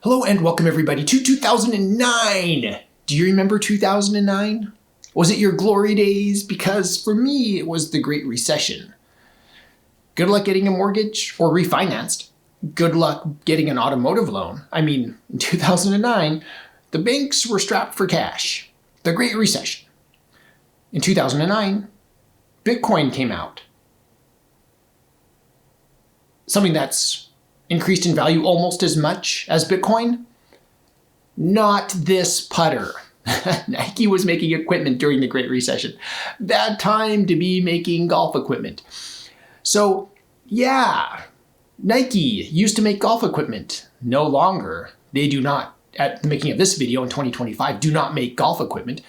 Hello and welcome everybody to 2009. Do you remember 2009? Was it your glory days? Because for me, it was the Great Recession. Good luck getting a mortgage or refinanced. Good luck getting an automotive loan. I mean, in 2009, the banks were strapped for cash. The Great Recession. In 2009, Bitcoin came out. Something that's increased in value almost as much as Bitcoin? Not this putter. Nike was making equipment during the Great Recession. Bad time to be making golf equipment. So yeah, Nike used to make golf equipment. No longer. They do not, at the making of this video in 2025, do not make golf equipment.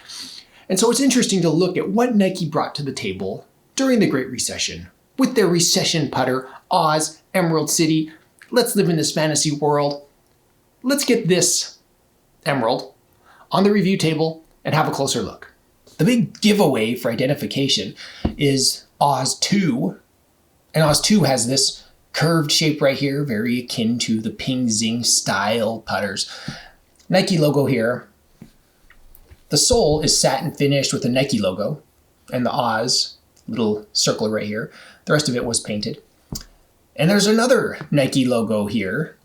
And so it's interesting to look at what Nike brought to the table during the Great Recession with their recession putter, Oz, Emerald City. Let's live in this fantasy world. Let's get this emerald on the review table and have a closer look. The big giveaway for identification is Oz 2. And Oz 2 has this curved shape right here, very akin to the Ping Zing style putters. Nike logo here. The sole is satin finished with the Nike logo and the Oz little circle right here. The rest of it was painted. And there's another Nike logo here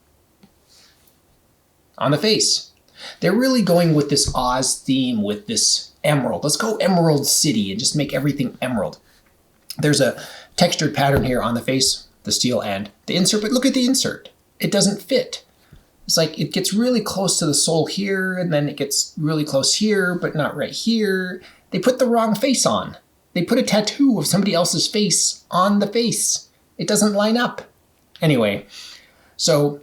on the face. They're really going with this Oz theme with this emerald. Let's go Emerald City and just make everything emerald. There's a textured pattern here on the face, the steel and the insert, but look at the insert. It doesn't fit. It's like it gets really close to the sole here, and then it gets really close here, but not right here. They put the wrong face on. They put a tattoo of somebody else's face on the face. It doesn't line up. Anyway, so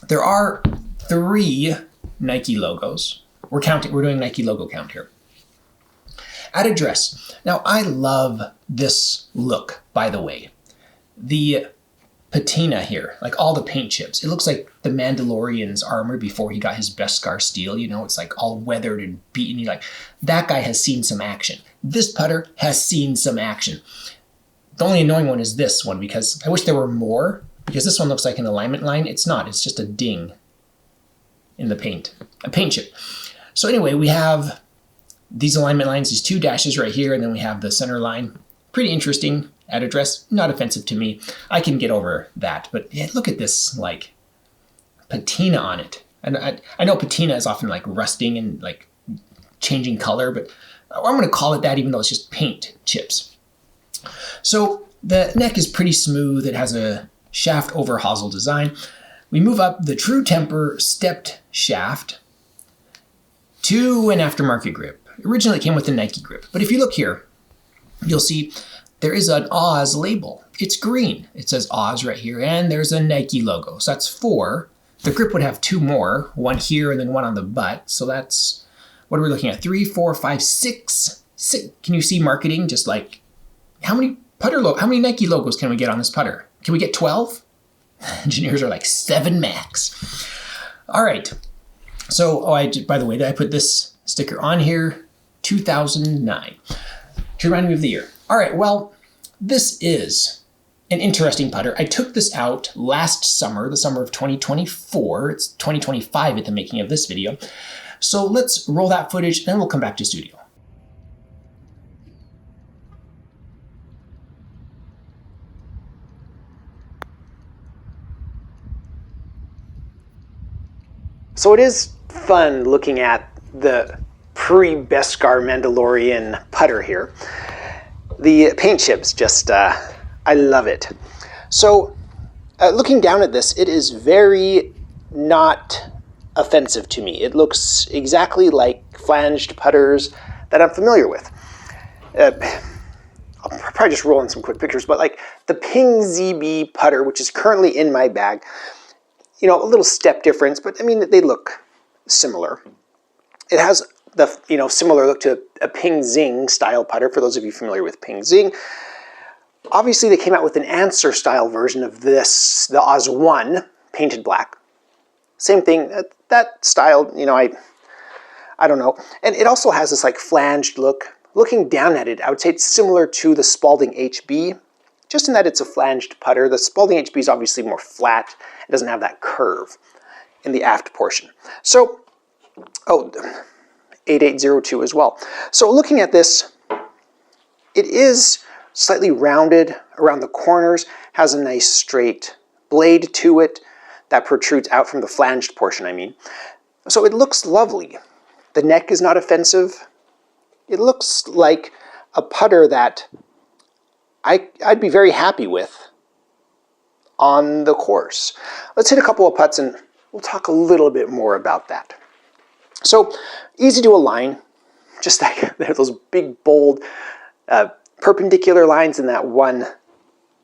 there are 3 Nike logos. We're doing Nike logo count here. At address. Now, I love this look, by the way. The patina here, like all the paint chips. It looks like the Mandalorian's armor before he got his Beskar steel. You know, it's like all weathered and beaten. You're like, that guy has seen some action. This putter has seen some action. The only annoying one is this one, because I wish there were more, because this one looks like an alignment line. It's not. It's just a ding in the paint, a paint chip. So anyway, we have these alignment lines, these 2 dashes right here, and then we have the center line. Pretty interesting at address, not offensive to me. I can get over that, but yeah, look at this like patina on it. And I know patina is often like rusting and like changing color, but I'm going to call it that even though it's just paint chips. So the neck is pretty smooth. It has a shaft over hosel design. We move up the True Temper stepped shaft to an aftermarket grip. Originally it came with a Nike grip, but if you look here, you'll see there is an Oz label. It's green. It says Oz right here, and there's a Nike logo. So that's 4. The grip would have 2 more, one here and then one on the butt. So that's, what are we looking at? 3, 4, 5, 6. Can you see marketing? Just like, how many Nike logos can we get on this putter? Can we get 12? Engineers are like 7 max. All right. So, by the way, did I put this sticker on here? 2009. To remind me of the year. All right, well, this is an interesting putter. I took this out last summer, the summer of 2024. It's 2025 at the making of this video. So let's roll that footage, and then we'll come back to studio. So it is fun looking at the pre-Beskar Mandalorian putter here. The paint chips just, I love it. So looking down at this, it is very not offensive to me. It looks exactly like flanged putters that I'm familiar with. I'll probably just roll in some quick pictures, but like the Ping ZB putter, which is currently in my bag, you know, a little step difference, but I mean, they look similar. It has the, similar look to a Ping Zing style putter, for those of you familiar with Ping Zing. Obviously, they came out with an Answer style version of this, the Oz 1, painted black. Same thing, that style, I don't know. And it also has this like flanged look. Looking down at it, I would say it's similar to the Spalding HB, just in that it's a flanged putter. The Spalding HB is obviously more flat. It doesn't have that curve. in the aft portion. So, 8802 as well. So looking at this, it is slightly rounded around the corners, has a nice straight blade to it that protrudes out from the flanged portion, I mean. So it looks lovely. The neck is not offensive. It looks like a putter that I'd be very happy with on the course. Let's hit a couple of putts and we'll talk a little bit more about that. So, easy to align, just like those big, bold, perpendicular lines in that one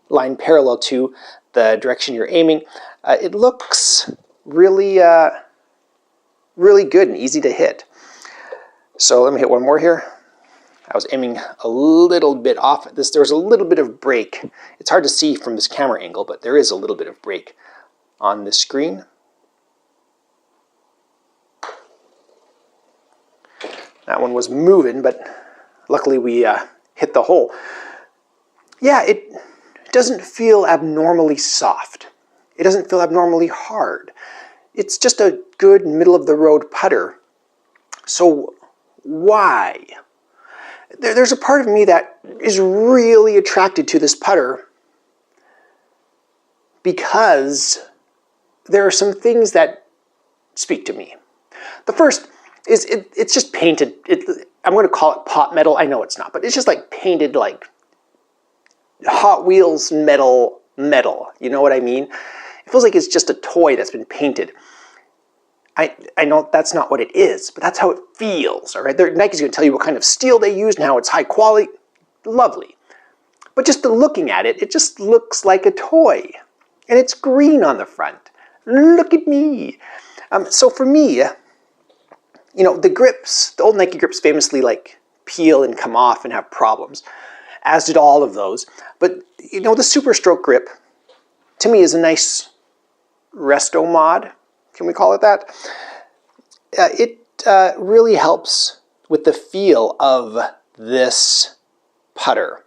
line parallel to the direction you're aiming. It looks really, really good and easy to hit. So let me hit one more here. I was aiming a little bit off at this. There's a little bit of break. It's hard to see from this camera angle, but there is a little bit of break on the screen. That one was moving, but luckily we hit the hole. Yeah, it doesn't feel abnormally soft. It doesn't feel abnormally hard. It's just a good middle-of-the-road putter. So why? There's a part of me that is really attracted to this putter because there are some things that speak to me. The first is it's just painted. I'm going to call it pot metal. I know it's not, but it's just like painted like Hot Wheels metal. You know what I mean? It feels like it's just a toy that's been painted. I know that's not what it is, but that's how it feels, all right? Nike's going to tell you what kind of steel they use and how it's high quality. Lovely. But just looking at it, it just looks like a toy. And it's green on the front. Look at me. So for me, you know, the grips, the old Nike grips famously like peel and come off and have problems, as did all of those. But, you know, the Super Stroke grip, to me, is a nice resto mod. Can we call it that? It really helps with the feel of this putter.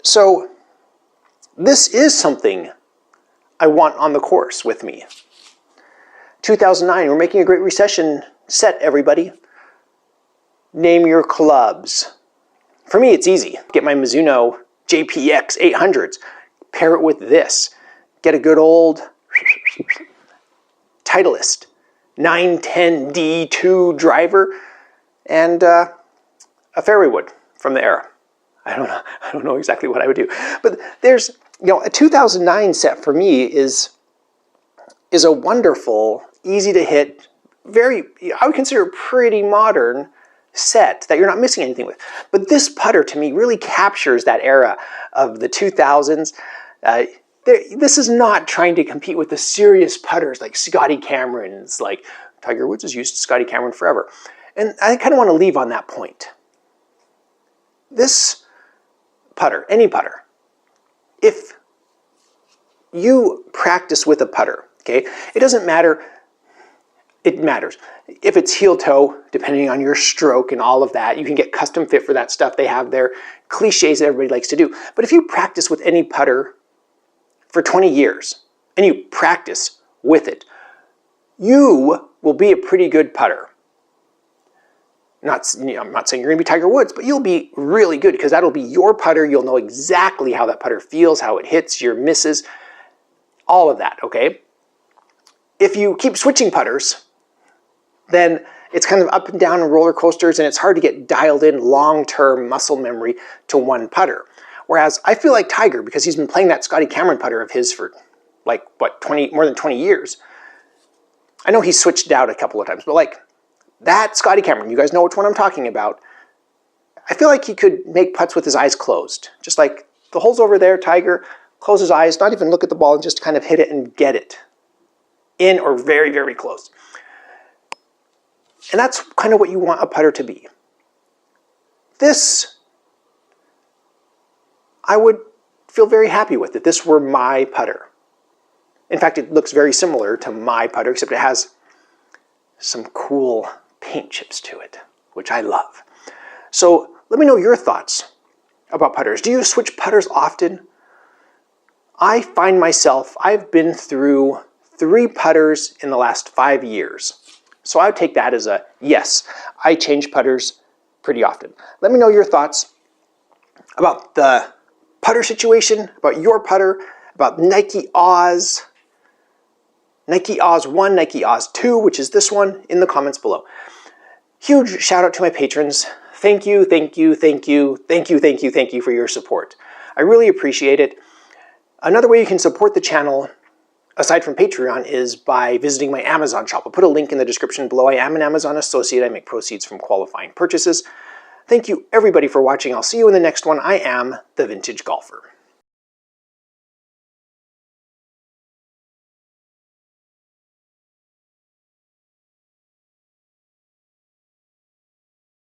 So this is something I want on the course with me. 2009, we're making a Great Recession set, everybody. Name your clubs. For me, it's easy. Get my Mizuno JPX 800s, pair it with this. Get a good old Titleist 910D2 driver and a fairway wood from the era. I don't know exactly what I would do, but there's, you know, a 2009 set for me is a wonderful, easy to hit, very, I would consider a pretty modern set that you're not missing anything with. But this putter to me really captures that era of the 2000s. This is not trying to compete with the serious putters like Scotty Cameron's, like Tiger Woods has used Scotty Cameron forever. And I kind of want to leave on that point. This putter, any putter, if you practice with a putter, okay, it doesn't matter, it matters. If it's heel toe, depending on your stroke and all of that, you can get custom fit for that stuff. They have their cliches that everybody likes to do. But if you practice with any putter for 20 years, and you practice with it, you will be a pretty good putter. I'm not saying you're going to be Tiger Woods, but you'll be really good because that'll be your putter. You'll know exactly how that putter feels, how it hits, your misses, all of that, okay? If you keep switching putters, then it's kind of up and down and roller coasters, and it's hard to get dialed in long-term muscle memory to one putter. Whereas I feel like Tiger, because he's been playing that Scotty Cameron putter of his for like, what, more than 20 years. I know he's switched out a couple of times, but like that Scotty Cameron, you guys know which one I'm talking about. I feel like he could make putts with his eyes closed. Just like the hole's over there, Tiger, close his eyes, not even look at the ball and just kind of hit it and get it in or very, very close. And that's kind of what you want a putter to be. This, I would feel very happy with if this were my putter. In fact, it looks very similar to my putter, except it has some cool paint chips to it, which I love. So let me know your thoughts about putters. Do you switch putters often? I find myself, I've been through 3 putters in the last 5 years. So I would take that as a yes. I change putters pretty often. Let me know your thoughts about the putter situation, about your putter, about Nike Oz, Nike Oz 1, Nike Oz 2, which is this one, in the comments below. Huge shout out to my patrons. Thank you, thank you, thank you, thank you, thank you, thank you for your support. I really appreciate it. Another way you can support the channel, aside from Patreon, is by visiting my Amazon shop. I'll put a link in the description below. I am an Amazon associate. I make proceeds from qualifying purchases. Thank you everybody for watching. I'll see you in the next one. I am The Vintage Golfer.